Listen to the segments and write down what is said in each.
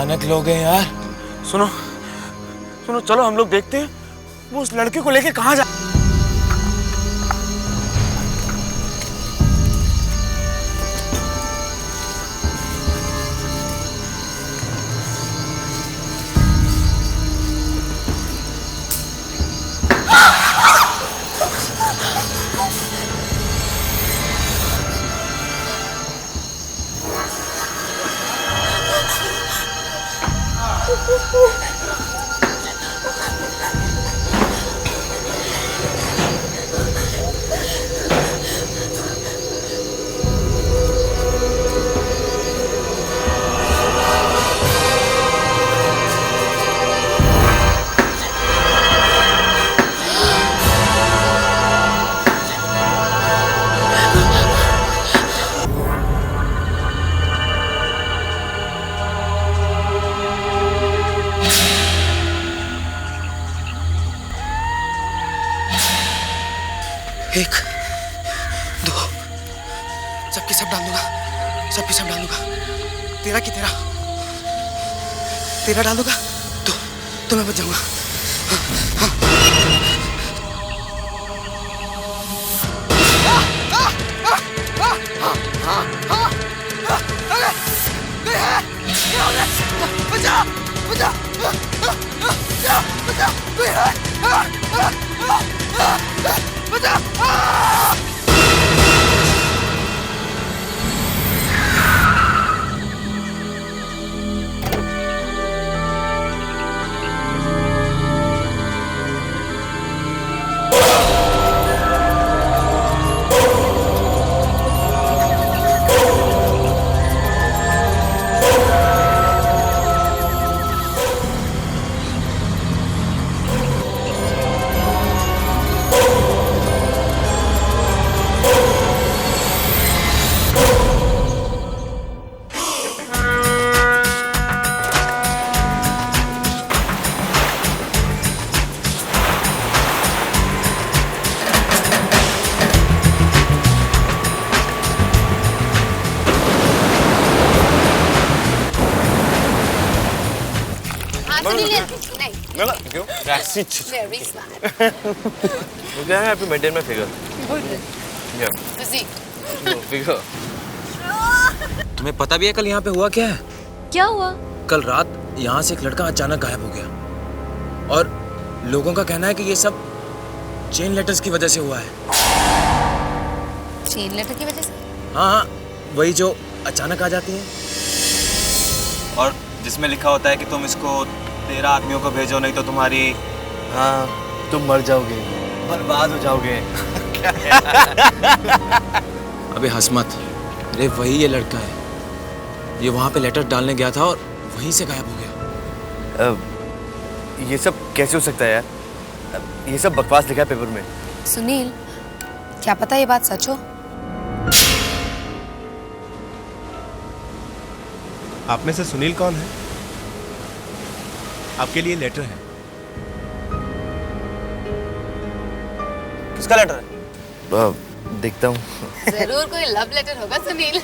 अचानक लोग हैं यार। सुनो सुनो, चलो हम लोग देखते हैं वो उस लड़के को लेके कहाँ जा। एक, दो, सबके सब डाल दूंगा, सबके सब डाल दूंगा। तेरा की तेरा, तेरा डाल दूंगा तो मैं बच जाऊंगा। बचा, बचा, बचा, कोई है? बचा! क्यों? Very smart. वो क्या है आपकी मेंटेन में फिगर? फिगर। तुम्हें पता भी है कल यहाँ पे हुआ क्या है? क्या हुआ? कल रात यहाँ से एक लड़का अचानक गायब हो गया और लोगों का कहना है कि ये सब चेन लेटर्स की वजह से हुआ है। चेन लेटर की वजह से? हाँ, वही जो अचानक आ जाती है और जिसमें लिखा होता है कि तुम इसको 13 आदमियों को भेजो, नहीं तो तुम्हारी, हाँ, तुम मर जाओगे, बर्बाद हो जाओगे। अबे हंस मत, अरे वही ये लड़का है। ये वहाँ पे लेटर डालने गया था और वहीं से गायब हो गया। ये सब कैसे हो सकता है यार? ये सब बकवास लिखा है पेपर में। सुनील, क्या पता ये बात सच हो? आप में से सुनील कौन है? आपके लिए लेटर है। किसका लेटर है? देखता हूँ। जरूर कोई लव लेटर होगा सुनील।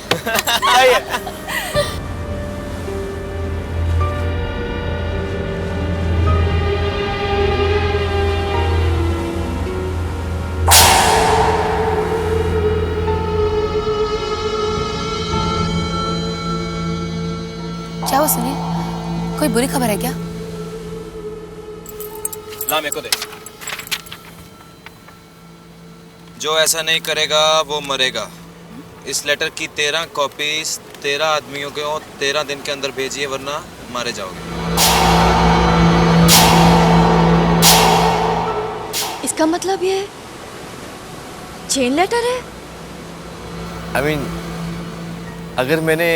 क्या हुआ सुनील? कोई बुरी खबर है क्या? ला मेरे को दे। जो ऐसा नहीं करेगा वो मरेगा। इस लेटर की 13 कॉपीज 13 आदमियों को 13 दिन के अंदर भेजिए, वरना मारे जाओगे। इसका मतलब ये चेन लेटर है? I mean, अगर मैंने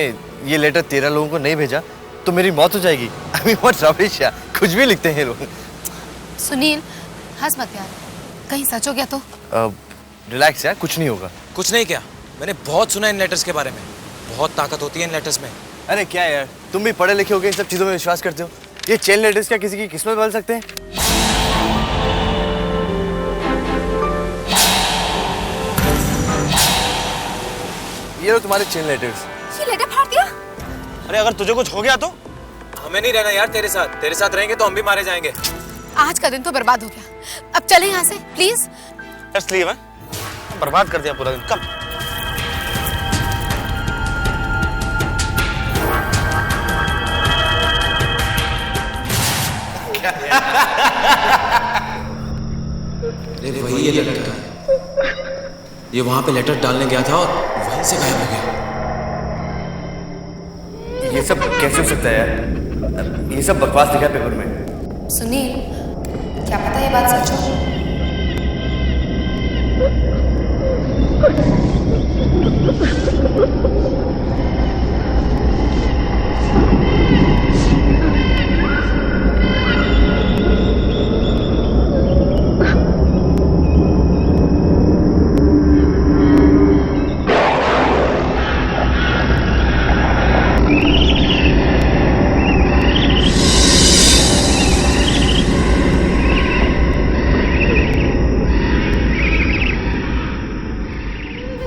ये लेटर 13 लोगों को नहीं भेजा तो मेरी मौत हो जाएगी। I mean, what rubbish यार, कुछ भी लिखते हैं लोग। सुनील, हंस मत यार, कहीं सच हो गया तो? रिलैक्स यार, कुछ नहीं होगा। कुछ नहीं क्या? मैंने बहुत सुना इन लेटर्स के बारे में, बहुत ताकत होती है इन लेटर्स में। अरे क्या यार, तुम भी पढ़े लिखे होगे, इन सब चीजों में विश्वास करते हो? ये चेन लेटर्स क्या किसी की किस्मत बदल सकते हैं? ये लो तुम्हारे चेन लेटर्स। ये लेटर फाड़ दिया? अरे अगर तुझे कुछ हो गया तो? हमें नहीं रहना यार तेरे साथ रहेंगे तो हम भी मारे जाएंगे। आज का दिन तो बर्बाद हो गया, अब चले यहाँ से प्लीज। जस्ट लीव है, बर्बाद कर दिया पूरा दिन। कम अरे वही ये लड़का है, ये वहां पे लेटर डालने गया था और वहीं से गायब हो गया। ये सब कैसे हो सकता है यार? ये सब बकवास लिखा है पेपर में। सुनील, क्या पता ये बात सच हो।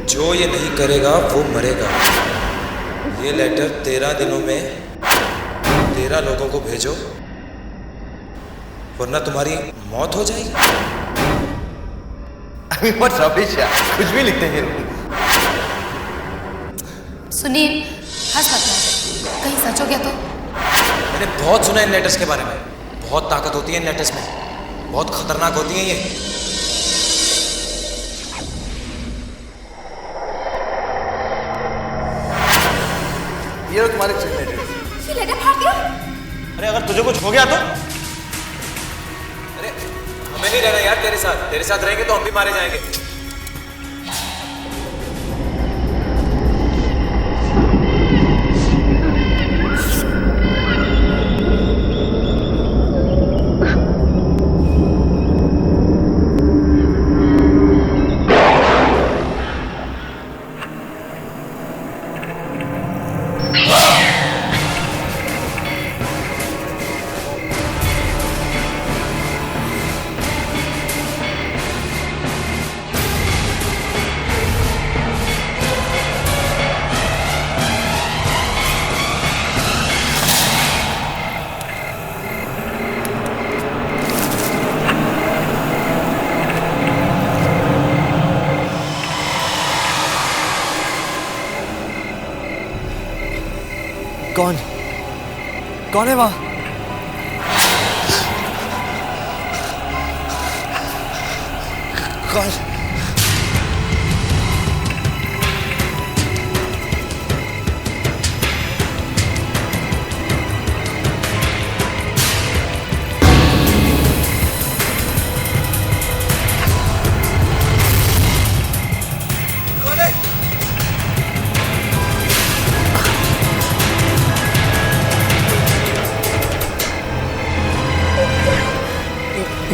जो ये नहीं करेगा वो मरेगा। ये लेटर 13 दिनों में 13 लोगों को भेजो, वरना तुम्हारी मौत हो जाएगी। अभी बहुत रबिश यार, कुछ भी लिखते हैं। सुनील, हंस मत यार, कहीं सच हो गया तो। मैंने बहुत सुना इन लेटर्स के बारे में, बहुत ताकत होती है इन लेटर्स में, बहुत खतरनाक होती हैं ये। ये लो तुम्हारे चेक लेटर। ये लेटर फाड़ दिया। अरे अगर तुझे कुछ हो गया तो? अरे हमें नहीं रहना यार तेरे साथ रहेंगे तो हम भी मारे जाएंगे। कौन है वहां? कौन?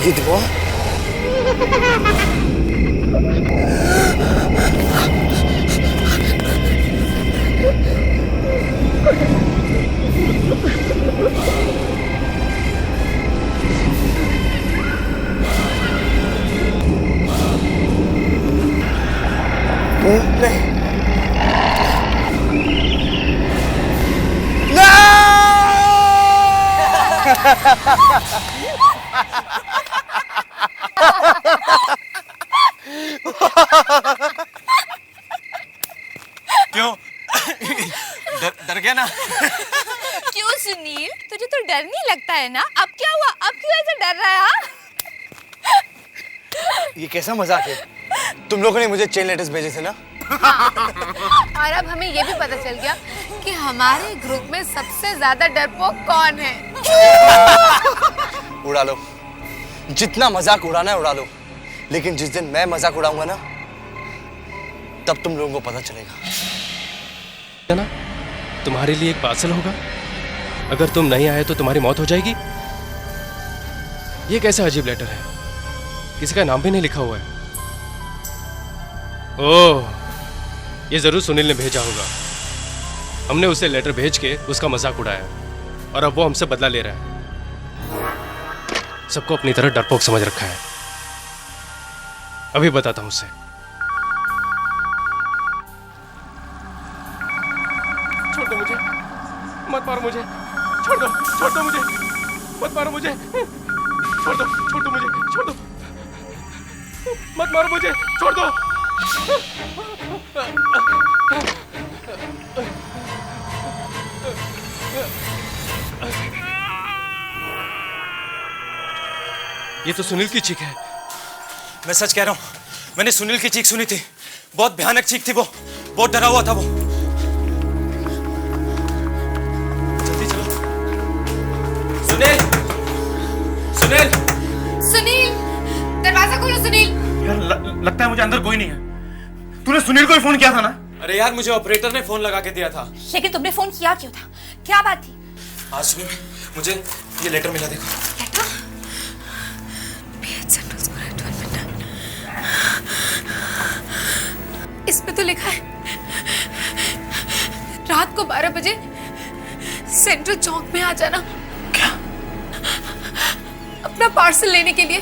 ये दुआ? नहीं। क्यों? डर गया ना? क्यों सुनील, तुझे तो डर नहीं लगता है ना? अब क्या हुआ? अब क्यों ऐसे डर रहा है? हाँ? ये कैसा मजाक है? तुम लोगों ने मुझे चेन लेटर्स भेजे थे ना? और अब हमें ये भी पता चल गया कि हमारे ग्रुप में सबसे ज्यादा डरपोक कौन है। उड़ा लो, जितना मजाक उड़ाना है उड़ा लो, लेकिन जिस दिन मैं मजाक उड़ाऊंगा ना, तब तुम लोगों को पता चलेगा। ना तुम्हारे लिए एक पार्सल होगा, अगर तुम नहीं आए तो तुम्हारी मौत हो जाएगी। ये कैसा अजीब लेटर है, किसी का नाम भी नहीं लिखा हुआ है। ओह, ये जरूर सुनील ने भेजा होगा। हमने उसे लेटर भेज के उसका मजाक उड़ाया और अब वो हमसे बदला ले रहा है। सबको अपनी तरह डरपोक समझ रखा है। अभी बताता हूं उसे। छोड़ दो मुझे, मत मारो मुझे। छोड़ दो मुझे, मत मारो मुझे, छोड़ दो मुझे, छोड़ दो, मत मारो मुझे, छोड़ दो। ये तो सुनील की चीख है। मैं सच कह रहा हूँ, मैंने सुनील की चीख सुनी थी। बहुत भयानक चीख थी वो, बहुत डरा हुआ था वो। जल्दी चलो। सुनील, सुनील, सुनील, दरवाजा खोलो सुनील। यार लगता है मुझे अंदर कोई नहीं है। तूने सुनील को ही फोन किया था ना? अरे यार मुझे ऑपरेटर ने फोन लगा के दिया था। लेकिन तुमने फोन किया क्यों था? क्या बात थी? आज सुबह मुझे ये लेटर मिला, देखो। लेटर? इसमें तो लिखा है रात को 12 बजे सेंट्रल चौक में आ जाना। क्या? अपना पार्सल लेने के लिए,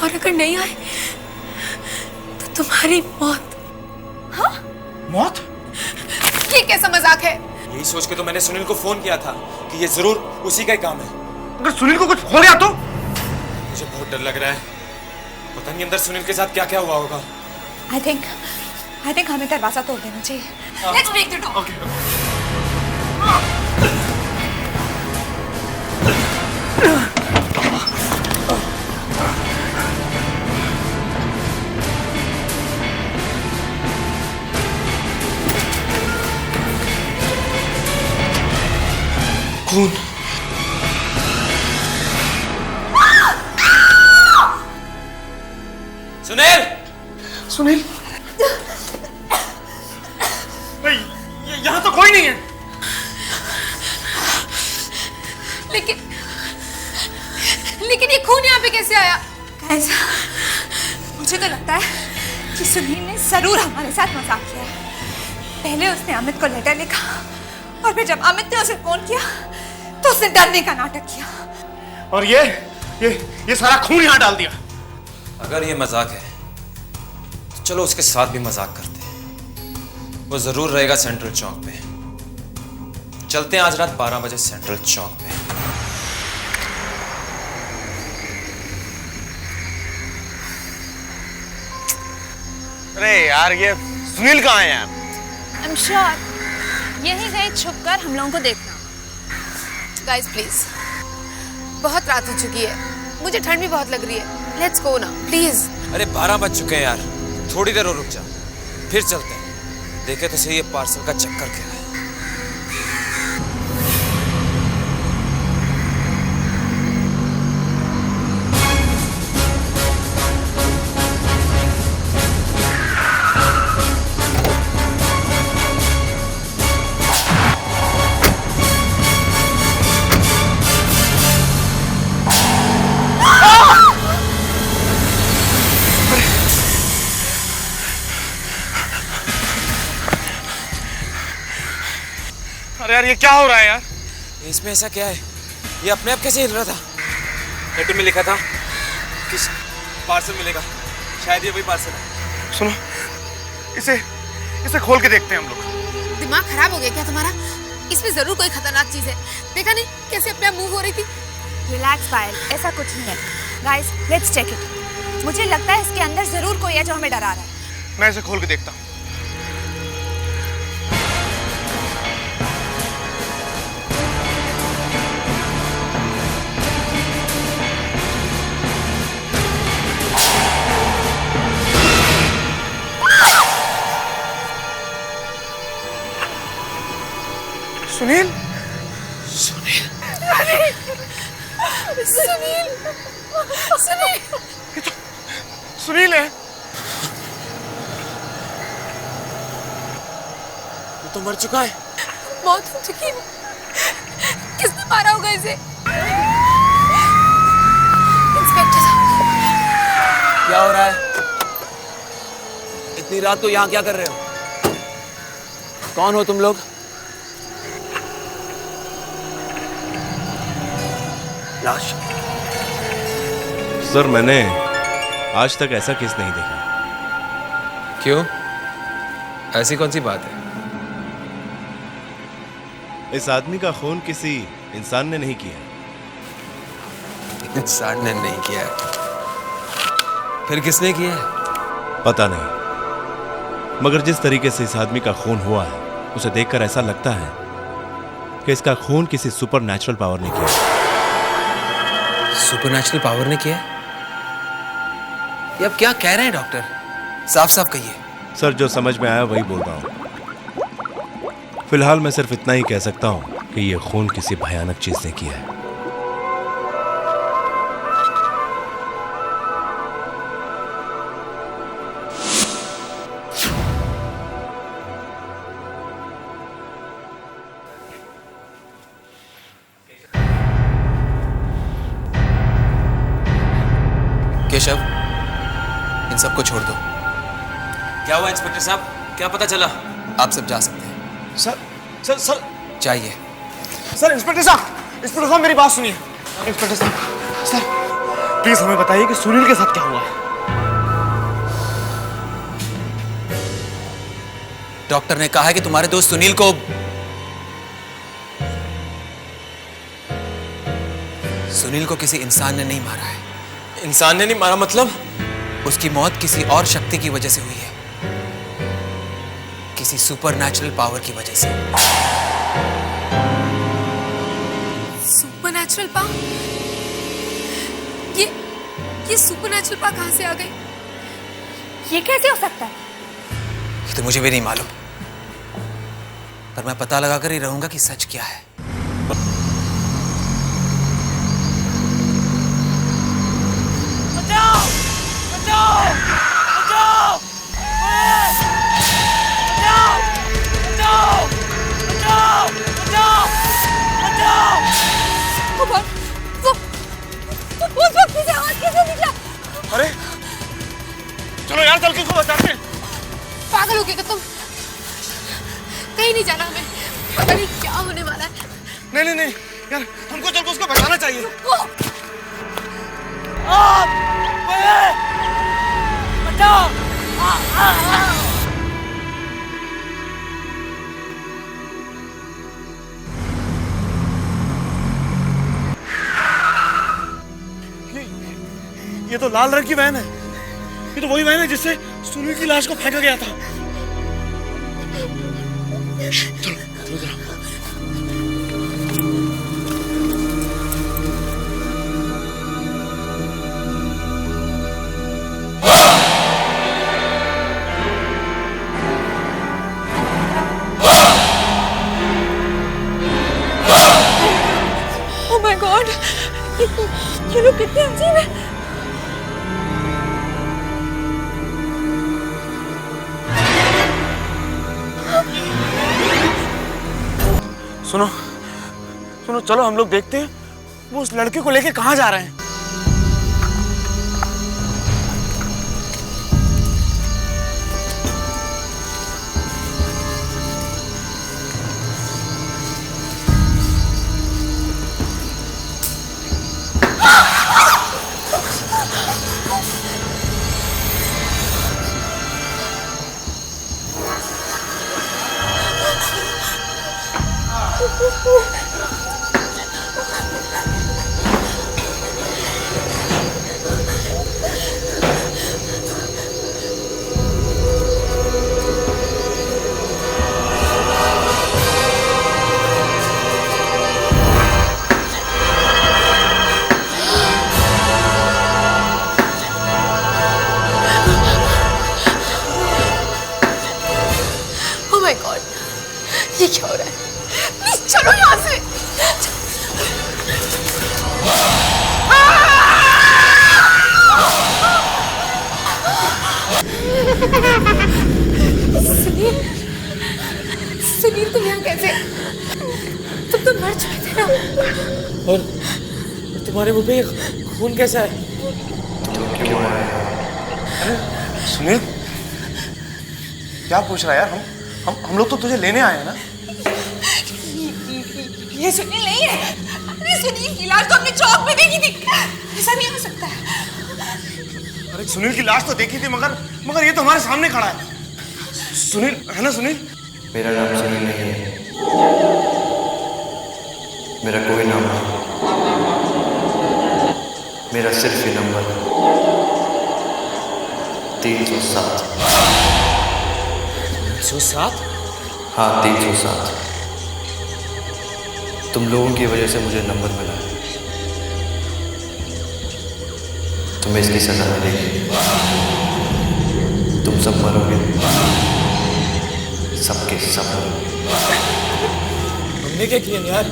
और अगर नहीं आए तो तुम्हारी मौत। हाँ? मौत? ये कैसा मजाक है? यही सोच के तो मैंने सुनील को फोन किया था कि ये जरूर उसी का ही काम है। अगर सुनील को कुछ हो गया तो? मुझे बहुत डर लग रहा है। पता नहीं अंदर सुनील के साथ क्या क्या हुआ होगा। I think हमें दरवाजा तोड़ देना चाहिए। Let's break the door. Okay. खून। सुनील, सुनील, यहाँ तो कोई नहीं है। लेकिन ये खून यहाँ पे कैसे आया? Guys, मुझे तो लगता है कि सुनील ने जरूर हमारे साथ मजाक किया है। पहले उसने अमित को लेटर लिखा, और फिर जब अमित ने उसे फोन किया तो उसने डरने का नाटक किया, और ये सारा खून यहाँ डाल दिया। अगर ये मजाक है तो चलो उसके साथ भी मजाक करते हैं। वो जरूर रहेगा सेंट्रल चौक पे। चलते हैं आज रात 12 बजे सेंट्रल चौक पे। अरे यार, ये सुनील कहाँ है यार? I'm sure यहीं कहीं छुपकर हम लोगों को देखना। गाइस प्लीज, बहुत रात हो चुकी है, मुझे ठंड भी बहुत लग रही है। लेट्स गो ना प्लीज। अरे 12 बज चुके हैं यार, थोड़ी देर और रुक जा, फिर चलते हैं। देखे तो सही ये पार्सल का चक्कर क्या है। अरे यार ये क्या हो रहा है यार? इसमें ऐसा क्या है? ये अपने आप कैसे हिल रहा था? लेटर में लिखा था कि पार्सल मिलेगा, शायद ये वही पार्सल है। सुनो, इसे खोल के देखते हैं हम लोग। दिमाग खराब हो गया क्या तुम्हारा? इसमें जरूर कोई खतरनाक चीज है। देखा नहीं कैसे अपने आप मूव हो रही थी? रिलैक्स पायल, ऐसा कुछ नहीं है। Guys, let's check it. मुझे लगता है इसके अंदर जरूर कोई है जो हमें डरा रहा है। मैं इसे खोल के देखता हूँ। सुनील, सुनील, सुनील, सुनील, ये तो सुनील है। वो तो मर चुका है। मौत हो चुकी है। किसने मारा होगा इसे? इंस्पेक्टर साहब, क्या हो रहा है? इतनी रात को यहाँ क्या कर रहे हो? कौन हो तुम लोग? लाश? सर, मैंने आज तक ऐसा केस नहीं देखा। क्यों? ऐसी कौन सी बात है? इस आदमी का खून किसी इंसान ने नहीं किया। इंसान ने नहीं किया है, फिर किसने किया है? पता नहीं, मगर जिस तरीके से इस आदमी का खून हुआ है उसे देखकर ऐसा लगता है कि इसका खून किसी सुपरनैचुरल पावर ने किया। सुपरनैचुरल पावर ने किया? ये अब क्या कह रहे हैं डॉक्टर? साफ साफ कहिए। सर, जो समझ में आया वही बोल रहा हूं। फिलहाल मैं सिर्फ इतना ही कह सकता हूं कि यह खून किसी भयानक चीज ने किया है। केशव, इन सबको छोड़ दो। क्या हुआ इंस्पेक्टर साहब? क्या पता चला? आप सब जा सकते हैं। सर सर सर चाहिए। सर इंस्पेक्टर साहब मेरी बात सुनिए। इंस्पेक्टर साहब, सर प्लीज हमें बताइए कि सुनील के साथ क्या हुआ है। डॉक्टर ने कहा है कि तुम्हारे दोस्त सुनील को किसी इंसान ने नहीं मारा है। इंसान ने नहीं मारा मतलब? उसकी मौत किसी और शक्ति की वजह से हुई है, किसी सुपरनैचुरल पावर की वजह से। Supernatural power? ये सुपरनैचुरल पावर कहां से आ गई? ये कैसे हो सकता है? ये तो मुझे भी नहीं मालूम, पर मैं पता लगाकर ही रहूंगा कि सच क्या है। अरे चलो यार, चल के उसको बचाते हैं। पागल हो गए क्या तुम? कहीं नहीं जाना हमें, पता नहीं क्या होने वाला है। नहीं यार, हमको चल के उसको बचाना चाहिए। ये तो लाल रंग की वैन है। ये तो वही वैन है जिससे सुनील की लाश को फेंका गया था। चलो जरा। Oh my God! ये लोग कितने अजीब हैं। सुनो चलो हम लोग देखते हैं वो उस लड़के को लेके कहाँ जा रहे हैं। Oh my God, ये क्या हो रहा है? प्लीज चलो यहाँ से। सुनील तुम यहाँ कैसे? तुम तो मर चुके थे ना। और तुम्हारे मुंह पे खून कैसा है? अरे सुनील, क्या पूछ रहा है यार? हम लोग तो तुझे लेने आए हैं ना। ये सुनील नहीं है। अरे सुनील की लाश तो हमने चौक में देखी थी। ऐसा नहीं हो सकता है। अरे सुनील की लाश तो देखी थी, मगर ये तो हमारे सामने खड़ा है। सुनील है ना? सुनील मेरा नाम सुनील नहीं है। मेरा कोई नाम नहीं, मेरा सिर्फ ये नंबर है 307। 307? हाँ 307। तुम लोगों की वजह से मुझे नंबर मिला है। तुम्हें इसकी सजा मिलेगी, तुम सब मरोगे, सबके सब मरोगे। हमने क्या किया यार?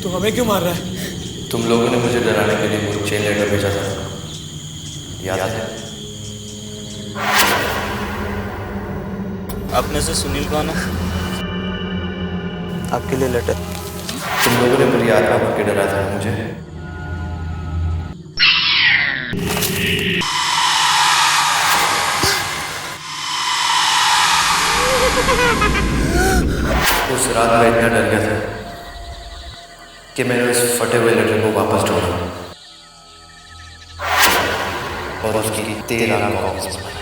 तू हमें क्यों मार रहा है? तुम लोगों ने मुझे डराने के लिए मुझे चेन लेटर भेजा था, याद है? अपने से सुनील कौन है? आपके लिए लेटर। तुम लोगों ने मेरी आत्मा भर के डरा था मुझे। उस रात में इतना डर गया था कि मैंने उस फटे हुए लेटर को वापस ढूंढा और उसकी 13 कॉपीज बनाई।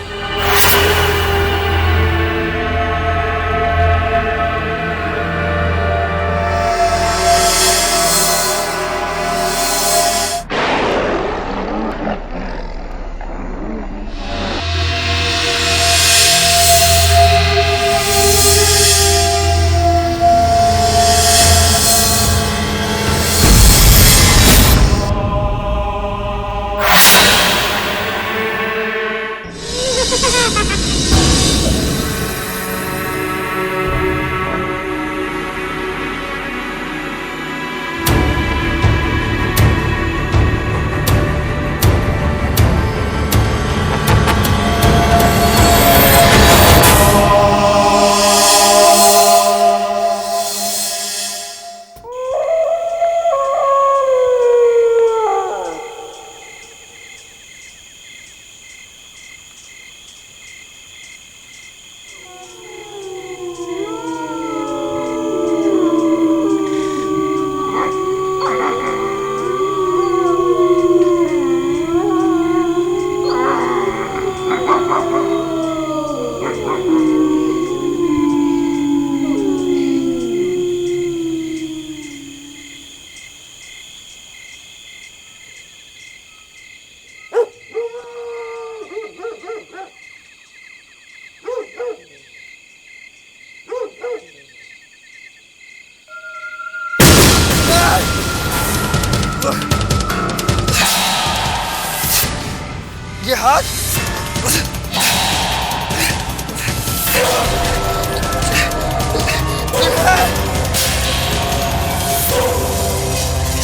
ये हाथ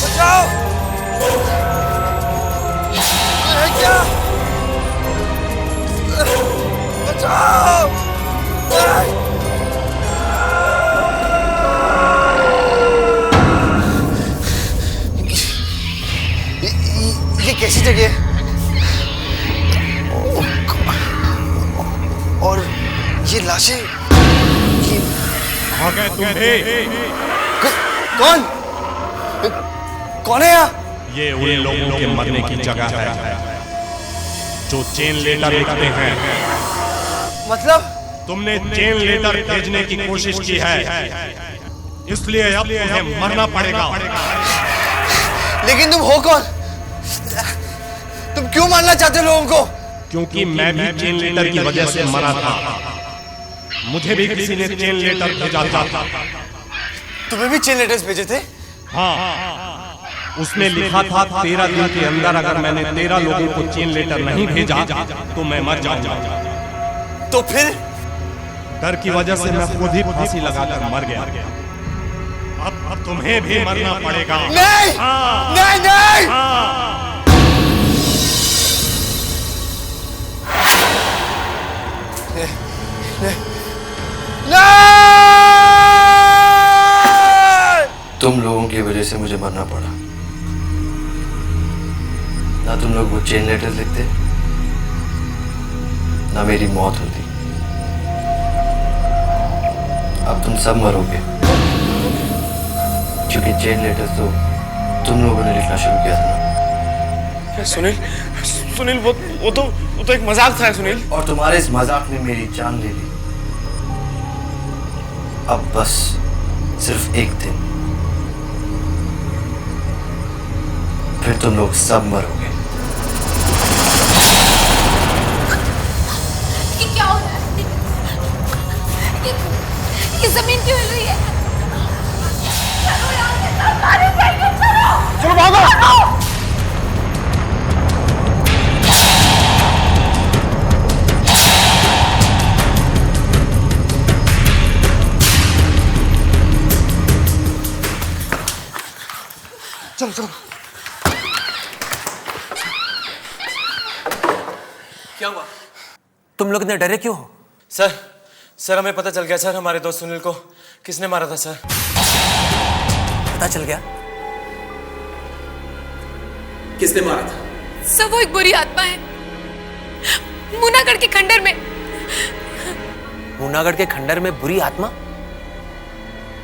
बचाओ! ये क्या? बचाओ! ये कैसी जगह है? और ये लाशें ये आ गए तुम्हें? कौन कौन है यहाँ? ये उन लोगों के मरने की जगह है जो चेन लेटर लिखते हैं। मतलब तुमने चेन लेटर भेजने की कोशिश की है, इसलिए अब तुम्हें मरना पड़ेगा। लेकिन तुम हो कौन? तुम क्यों मारना चाहते हो लोगों को? क्योंकि मैं भी चेन लेटर की वजह से मरा था। मुझे भी किसी ने चेन लेटर भेजा था। तुम्हें भी चेन लेटर्स भेजे थे? हाँ, उसमें लिखा था 13 दिन के अंदर अगर मैंने 13 लोगों को चेन लेटर नहीं भेजा तो मैं मर जाऊंगा। तो फिर? डर की वजह से मैं खुद ही फांसी लगाकर मर गया। अब तुम्हें भी मरना पड़ेगा। नहीं! नहीं नहीं! तुम लोगों की वजह से मुझे मरना पड़ा। ना तुम लोग वो चेन लेटर लिखते, ना मेरी मौत होती। अब तुम सब मरोगे, क्योंकि चेन लेटर तो तुम लोगों ने लिखना शुरू किया था ना। सुनील, सुनील वो तो एक मजाक था सुनील। और तुम्हारे इस मजाक ने मेरी जान ले ली। अब बस सिर्फ एक दिन फिर तुम लोग सब मरोगे। ये क्या हो रहा है? ये जमीन क्यों हिल रही है? चलो यहाँ से, सब मारे जाएंगे, चलो। चलो भागो। चलो चलो। क्या हुआ? तुम लोग इतने डरे क्यों हो? सर हमें पता चल गया सर, हमारे दोस्त सुनील को किसने मारा था सर। पता चल गया? किसने मारा था? सर वो एक बुरी आत्मा है, मुनागढ़ के खंडर में। मुनागढ़ के खंडर में बुरी आत्मा?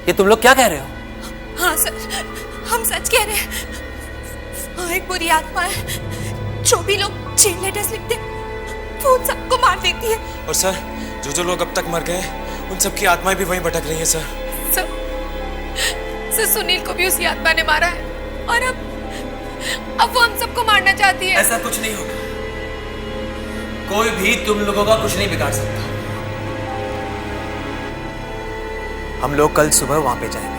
ये तुम लोग क्या कह रहे हो? हाँ सर, हम सच कह रहे हैं। हाँ, एक बुरी आत्मा है, जो भी लोग चेन लेटर्स लिखते हैं वो उन सबको मार देती है। और सर जो लोग अब तक मर गए उन सबकी आत्माएं भी वहीं भटक रही हैं सर। सर सुनील को भी उसी आत्मा ने मारा है और अब वो हम सबको मारना चाहती है। ऐसा कुछ नहीं होगा, कोई भी तुम लोगों का कुछ नहीं बिगाड़ सकता। हम लोग कल सुबह वहां पे जाएंगे।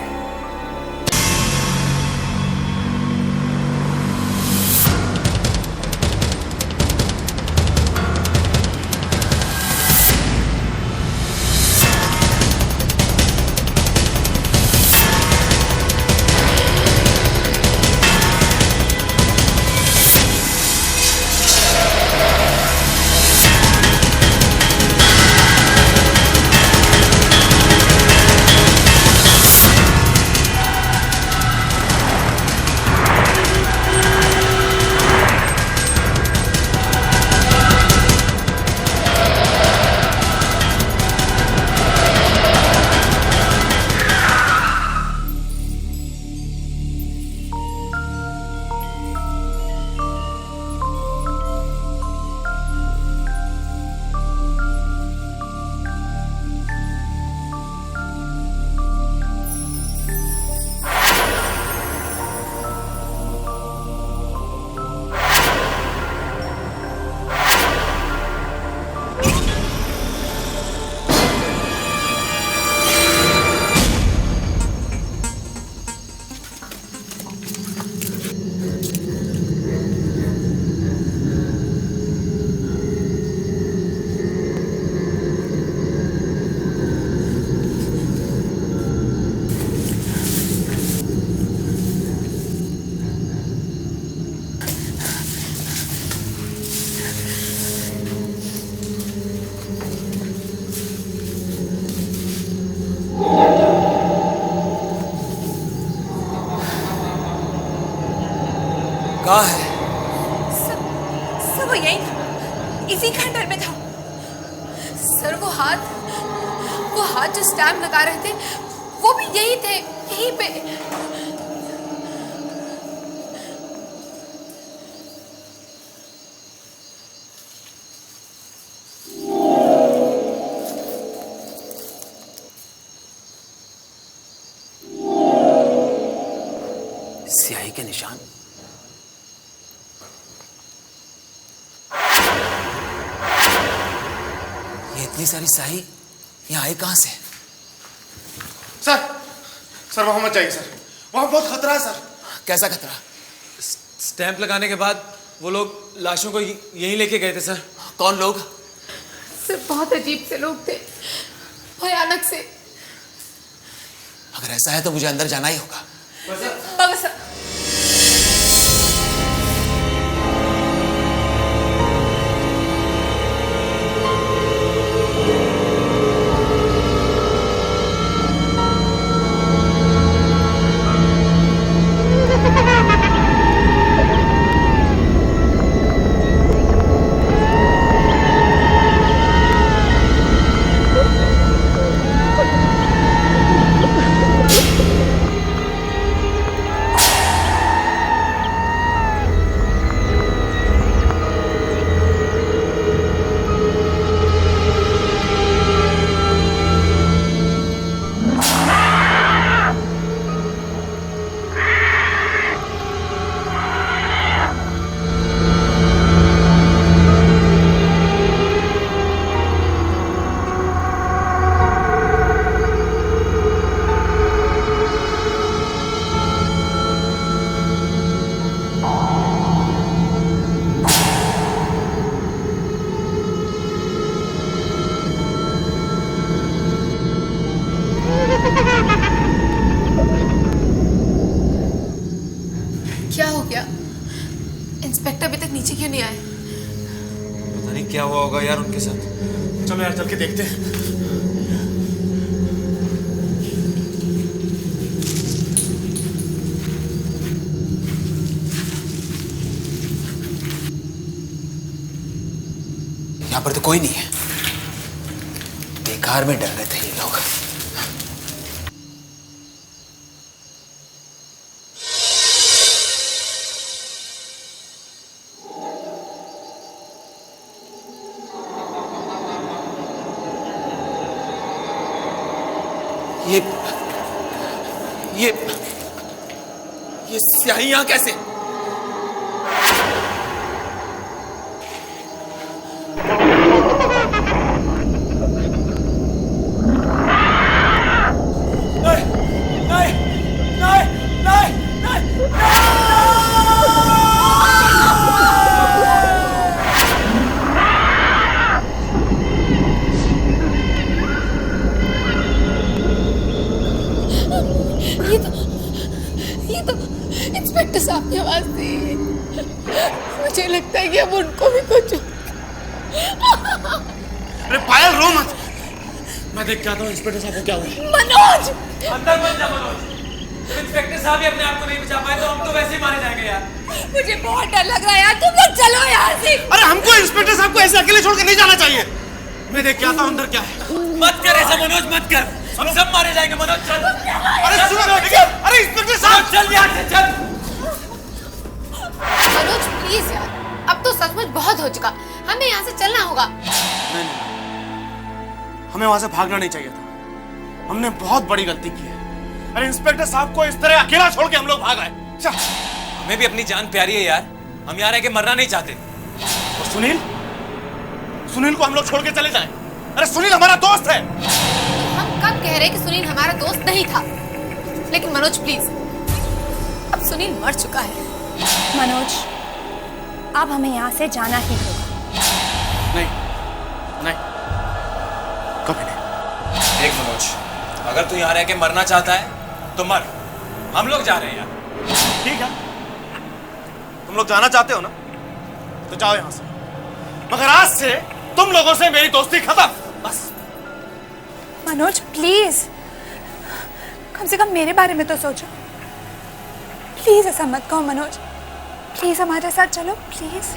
कहाँ है? सर वो यही था, इसी खंडर में था। सर वो हाथ जो स्टैम्प लगा रहे थे वो भी यही थे, यहीं पे। स्याही के निशान। ये इतनी सारी स्याही यहाँ आई कहां से? सर वहां मत जाइए सर, वहां बहुत खतरा है सर। कैसा खतरा? स्टैंप लगाने के बाद वो लोग लाशों को यहीं लेके गए थे सर। कौन लोग? सर बहुत अजीब से लोग थे, भयानक से। अगर ऐसा है तो मुझे अंदर जाना ही होगा। बाबा सर, क्यों नहीं आए? पता नहीं क्या हुआ होगा यार उनके साथ। चलो यार चल के देखते हैं। यहाँ पर तो कोई नहीं है, बेकार में डर रहे थे ये लोग। ये स्याही यहाँ कैसे? ये तो इंस्पेक्टर साहब की आवाज थी। मुझे लगता है कि अब उनको भी कुछ। अरे पायल रो मत, मैं देख के आता हूँ इंस्पेक्टर साहब को क्या हुआ। मनोज! अंदर मत जा मनोज। इंस्पेक्टर साहब ही अपने आप को नहीं बचा पाए तो हम तो वैसे ही मारे जाएंगे यार। मुझे बहुत डर लग रहा है यार, तुम लोग चलो यहाँ से। अरे हमको इंस्पेक्टर साहब को ऐसे अकेले छोड़ के नहीं जाना चाहिए। मैं देख के आता हूँ अंदर क्या है। मत कर ऐसा मनोज, मत कर, हम सब मारे जाएंगे मनोज। चल अरे सुनो, अरे इंस्पेक्टर साहब चल यहाँ से चल। मनोज प्लीज यार, अब तो सचमुच बहुत हो चुका, हमें यहाँ से चलना होगा। हमें वहां से भागना नहीं चाहिए था, हमने बहुत बड़ी गलती की है। अरे इंस्पेक्टर साहब को इस तरह अकेला छोड़ के हम लोग भाग आए। हमें भी अपनी जान प्यारी है यार, हम यहाँ रह के मरना नहीं चाहते। और सुनील को हम लोग छोड़ के चले जाएं। अरे सुनील हमारा दोस्त है। हम कब कह रहे कि सुनील हमारा दोस्त नहीं था? लेकिन मनोज प्लीज, अब सुनील मर चुका है। मनोज, अब हमें यहाँ से जाना ही होगा। नहीं, कभी नहीं। देख मनोज, अगर तू यहाँ रह के मरना चाहता है तो मर, हम लोग जा रहे हैं यार। ठीक है, तुम लोग जाना चाहते हो ना तो जाओ यहाँ से, मगर आज से तुम लोगों से मेरी दोस्ती खत्म, बस। मनोज प्लीज, कम से कम मेरे बारे में तो सोचो। प्लीज ऐसा मत कहो मनोज, प्लीज हमारे साथ चलो प्लीज।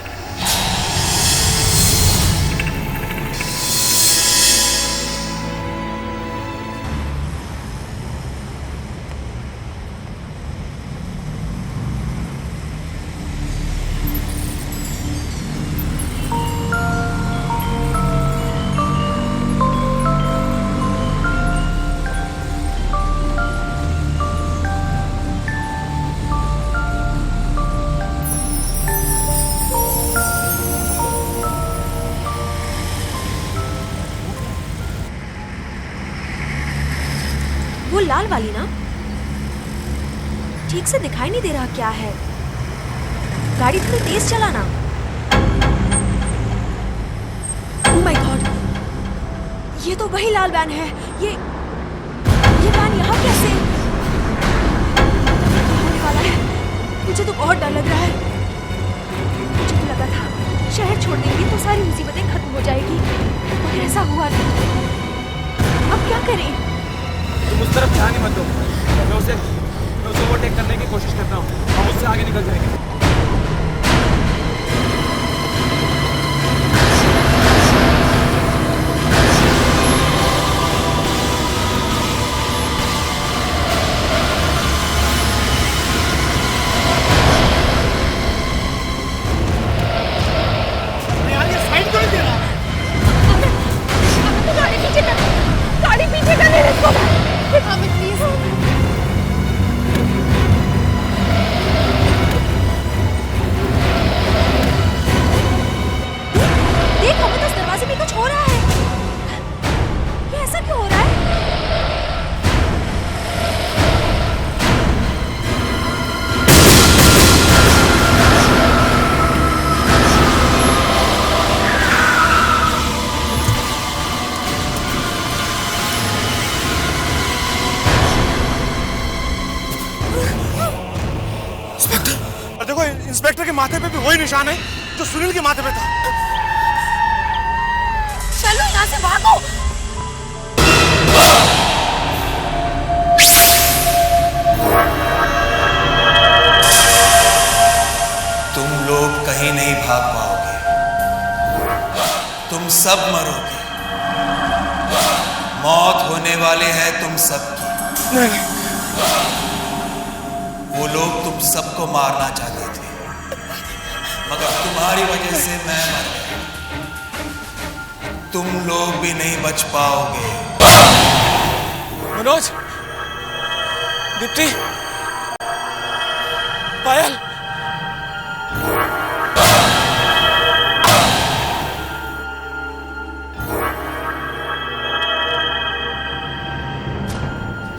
वो लाल वाली ना, ठीक से दिखाई नहीं दे रहा क्या है। गाड़ी थोड़ी तेज चलाना। ओह माय गॉड, ये तो वही लाल वैन है। ये वैन यहाँ कैसे? होने वाला है, मुझे तो बहुत डर लग रहा है। मुझे तो लगा था शहर छोड़ देंगे तो सारी मुसीबतें खत्म हो जाएगी, मगर ऐसा हुआ नहीं। अब क्या करें? तुम उस तरफ ध्यान ही मत दो, मैं उसे ओवरटेक करने की कोशिश करता हूँ, हम उससे आगे निकल जाएंगे। यार ये साइड क्यों नहीं दे रहा? गाड़ी पीछे कर ले इसको। हमें प्लीज देख, हमें तो इस दरवाजे में कुछ हो रहा है। ये ऐसा क्यों हो रहा है? और देखो इंस्पेक्टर के माथे पे भी वही निशान है जो तो सुनील के माथे पे था। चलो यहाँ से भागो। तुम लोग कहीं नहीं भाग पाओगे, तुम सब मरोगे। मौत होने वाले है तुम सबकी। वो लोग तुम सबको मारना चाहते थे, मगर तुम्हारी वजह से मैं मर गया। तुम लोग भी नहीं बच पाओगे। मनोज, दीप्ति, पायल,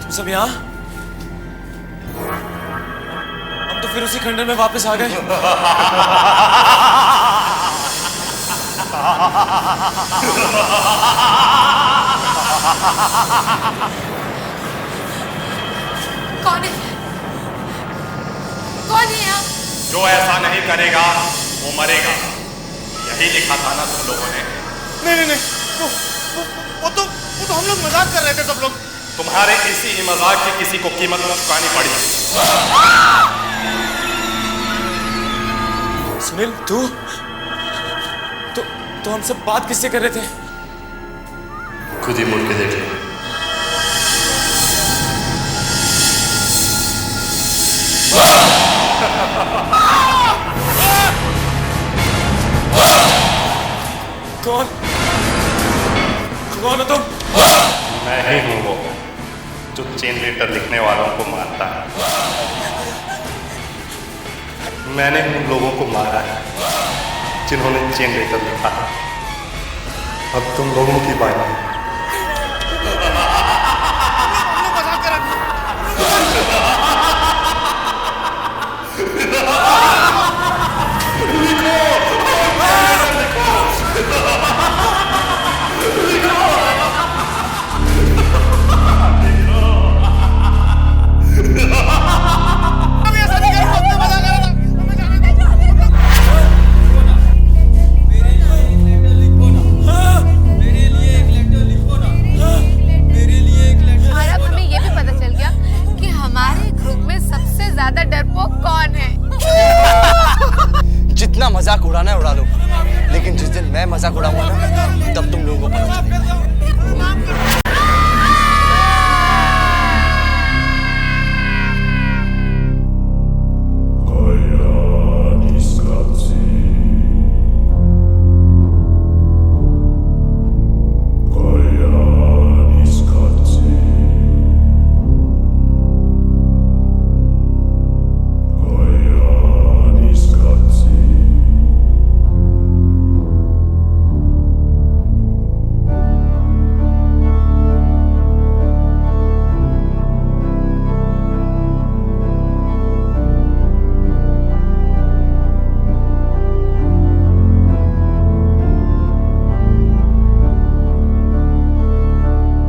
तुम सब यहाँ? हम तो फिर उसी खंडर में वापस आ गए। कौन है? कौन है यहाँ? जो ऐसा नहीं करेगा वो मरेगा, यही लिखा था ना तुम लोगों ने? नहीं, वो तो हम लोग मजाक कर रहे थे सब लोग। तुम्हारे इसी ही मजाक की किसी को कीमत चुकानी पड़ी। सुनील, तू तो हम सब बात किससे कर रहे थे? खुद ही मुड़ के देख लो। कौन हो तुम? मैं ही हूं वो जो चेन लेटर लिखने वालों को मारता है। मैंने उन लोगों को मारा है जिन्होंने चेन लेटर लिखा है। अब तुम लोगों की बारी है। जितना मजाक उड़ाना है उड़ा लो, लेकिन जिस दिन मैं मजाक उड़ाऊंगा ना, तब तुम लोगों को पता चलेगा।